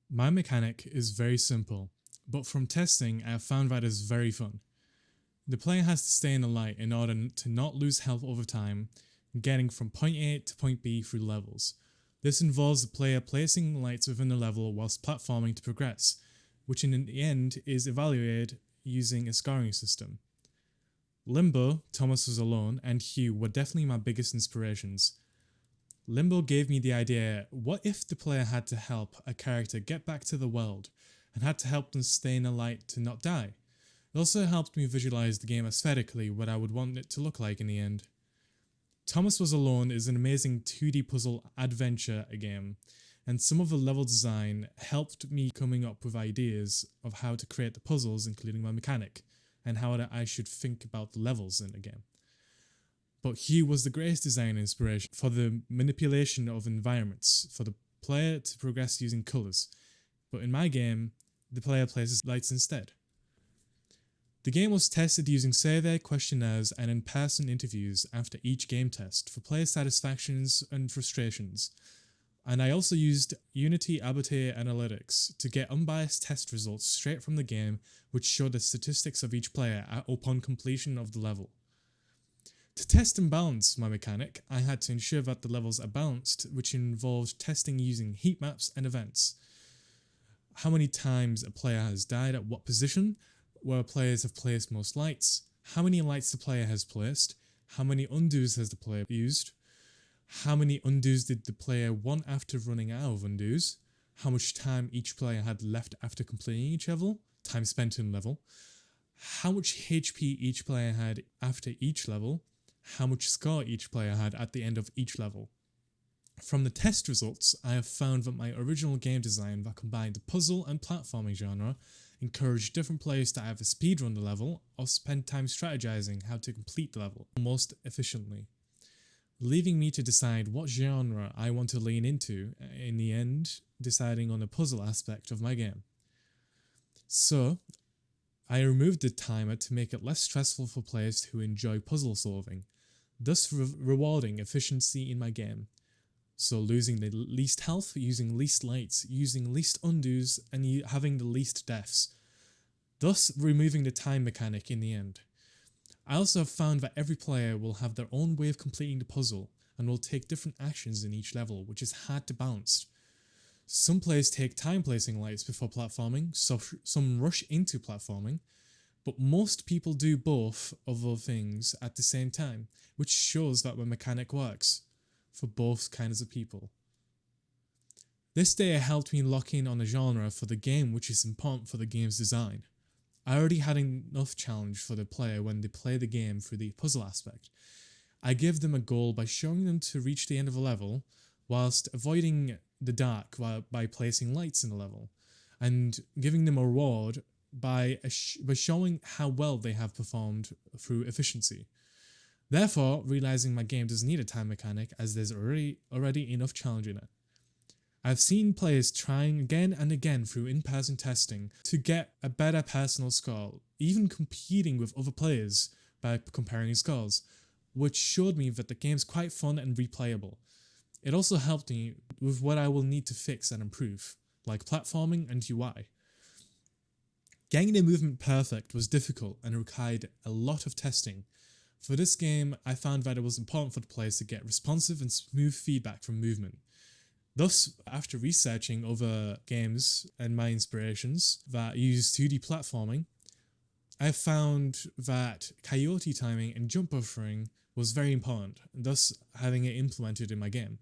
My mechanic is very simple, but from testing, I have found that it is very fun. The player has to stay in the light in order to not lose health over time, getting from point A to point B through levels. This involves the player placing lights within the level whilst platforming to progress, which in the end is evaluated using a scoring system. Limbo, Thomas Was Alone, and Hue were definitely my biggest inspirations. Limbo gave me the idea, what if the player had to help a character get back to the world and had to help them stay in the light to not die? It also helped me visualize the game aesthetically, what I would want it to look like in the end. Thomas Was Alone is an amazing 2D puzzle adventure game, and some of the level design helped me coming up with ideas of how to create the puzzles, including my mechanic, and how I should think about the levels in the game. But Hugh was the greatest design inspiration for the manipulation of environments, for the player to progress using colours. But in my game, the player places lights instead. The game was tested using survey questionnaires and in-person interviews after each game test for player satisfactions and frustrations. And I also used Unity Abaté Analytics to get unbiased test results straight from the game, which showed the statistics of each player upon completion of the level. To test and balance my mechanic, I had to ensure that the levels are balanced, which involved testing using heat maps and events. How many times a player has died at what position, where players have placed most lights, how many lights the player has placed, how many undos has the player used, how many undos did the player want after running out of undos, how much time each player had left after completing each level, time spent in level, how much HP each player had after each level, how much score each player had at the end of each level. From the test results, I have found that my original game design that combined the puzzle and platforming genre encouraged different players to either speedrun the level or spend time strategizing how to complete the level most efficiently, leaving me to decide what genre I want to lean into, in the end deciding on the puzzle aspect of my game. So, I removed the timer to make it less stressful for players who enjoy puzzle solving, thus rewarding efficiency in my game. So losing the least health, using least lights, using least undos, and having the least deaths, thus removing the time mechanic in the end. I also have found that every player will have their own way of completing the puzzle and will take different actions in each level, which is hard to balance. Some players take time placing lights before platforming, so some rush into platforming, but most people do both of those things at the same time, which shows that the mechanic works for both kinds of people. This day helped me lock in on a genre for the game which is important for the game's design. I already had enough challenge for the player when they play the game through the puzzle aspect. I give them a goal by showing them to reach the end of a level whilst avoiding the dark by placing lights in the level, and giving them a reward by showing how well they have performed through efficiency. Therefore, realizing my game doesn't need a time mechanic as there's already enough challenge in it. I've seen players trying again and again through in-person testing to get a better personal score, even competing with other players by comparing scores, which showed me that the game's quite fun and replayable. It also helped me with what I will need to fix and improve, like platforming and UI. Getting the movement perfect was difficult and required a lot of testing. For this game, I found that it was important for the players to get responsive and smooth feedback from movement. Thus, after researching other games and my inspirations that use 2D platforming, I found that coyote timing and jump buffering was very important, thus having it implemented in my game.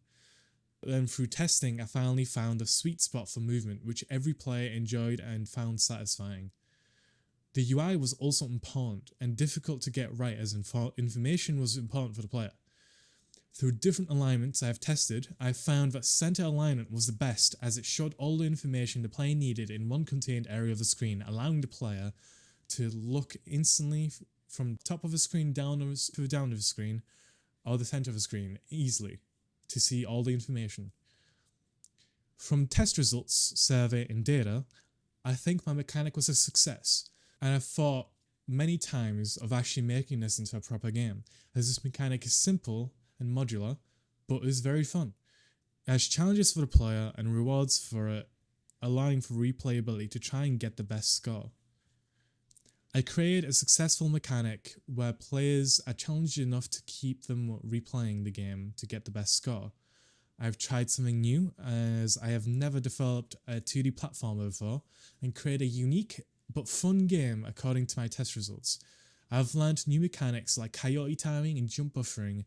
Then through testing, I finally found a sweet spot for movement, which every player enjoyed and found satisfying. The UI was also important and difficult to get right, as information was important for the player. Through different alignments I have tested, I have found that center alignment was the best, as it showed all the information the player needed in one contained area of the screen, allowing the player to look instantly from the top of the screen down to the screen, or the center of the screen, easily, to see all the information. From test results, survey, and data, I think my mechanic was a success, and I've thought many times of actually making this into a proper game, as this mechanic is simple and modular, but is very fun. It has challenges for the player and rewards for it allowing for replayability to try and get the best score. I created a successful mechanic where players are challenged enough to keep them replaying the game to get the best score. I've tried something new, as I have never developed a 2D platformer before, and created a unique but fun game according to my test results. I've learned new mechanics like coyote timing and jump buffering,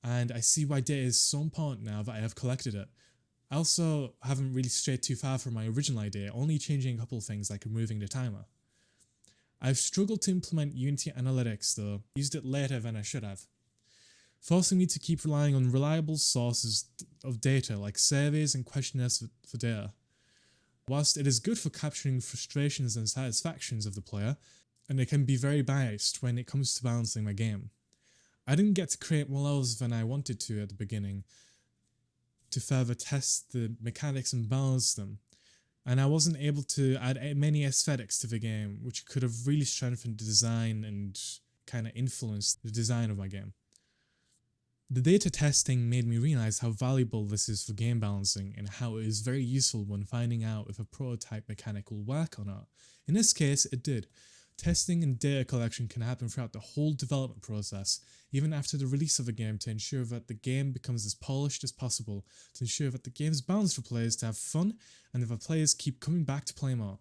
and I see why data is so important now that I have collected it. I also haven't really strayed too far from my original idea, only changing a couple of things like removing the timer. I've struggled to implement Unity Analytics though, used it later than I should have, forcing me to keep relying on reliable sources of data like surveys and questionnaires for data. Whilst it is good for capturing frustrations and satisfactions of the player, and it can be very biased when it comes to balancing my game. I didn't get to create more levels than I wanted to at the beginning to further test the mechanics and balance them, and I wasn't able to add many aesthetics to the game, which could have really strengthened the design and kind of influenced the design of my game. The data testing made me realize how valuable this is for game balancing and how it is very useful when finding out if a prototype mechanic will work or not. In this case, it did. Testing and data collection can happen throughout the whole development process, even after the release of a game, to ensure that the game becomes as polished as possible, to ensure that the game is balanced for players to have fun and that the players keep coming back to play more.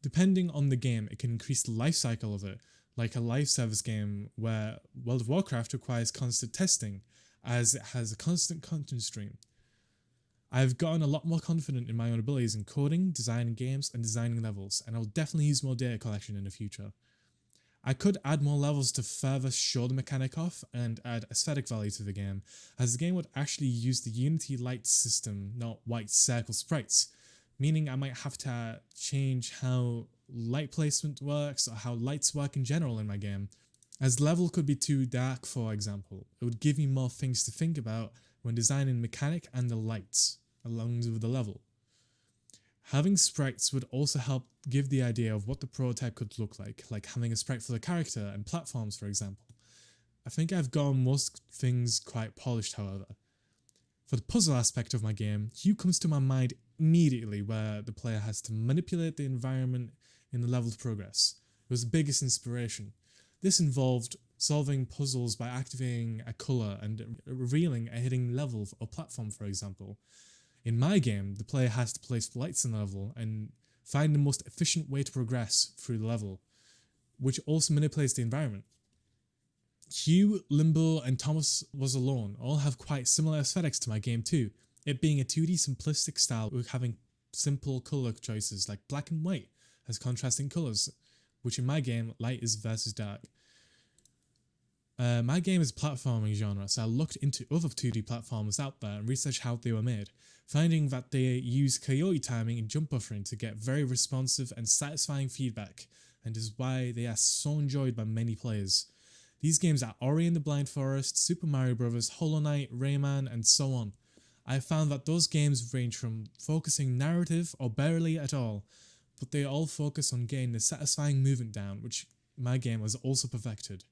Depending on the game, it can increase the life cycle of it, like a live service game where World of Warcraft requires constant testing, as it has a constant content stream. I've gotten a lot more confident in my own abilities in coding, designing games, and designing levels, and I'll definitely use more data collection in the future. I could add more levels to further show the mechanic off and add aesthetic value to the game, as the game would actually use the Unity light system, not white circle sprites, meaning I might have to change how light placement works or how lights work in general in my game. As the level could be too dark, for example, it would give me more things to think about when designing the mechanic and the lights, along with the level. Having sprites would also help give the idea of what the prototype could look like having a sprite for the character and platforms, for example. I think I've gotten most things quite polished, however. For the puzzle aspect of my game, Hue comes to my mind immediately, where the player has to manipulate the environment in the level to progress. It was the biggest inspiration. This involved solving puzzles by activating a colour and revealing a hidden level or platform, for example. In my game, the player has to place lights in the level and find the most efficient way to progress through the level, which also manipulates the environment. Hugh, Limbo, and Thomas Was Alone all have quite similar aesthetics to my game too, it being a 2D simplistic style with having simple colour choices like black and white as contrasting colours, which in my game, light is versus dark. My game is platforming genre, so I looked into other 2D platformers out there and researched how they were made, finding that they use coyote timing and jump buffering to get very responsive and satisfying feedback, and is why they are so enjoyed by many players. These games are Ori and the Blind Forest, Super Mario Bros., Hollow Knight, Rayman, and so on. I found that those games range from focusing narrative or barely at all, but they all focus on getting the satisfying movement down, which my game has also perfected.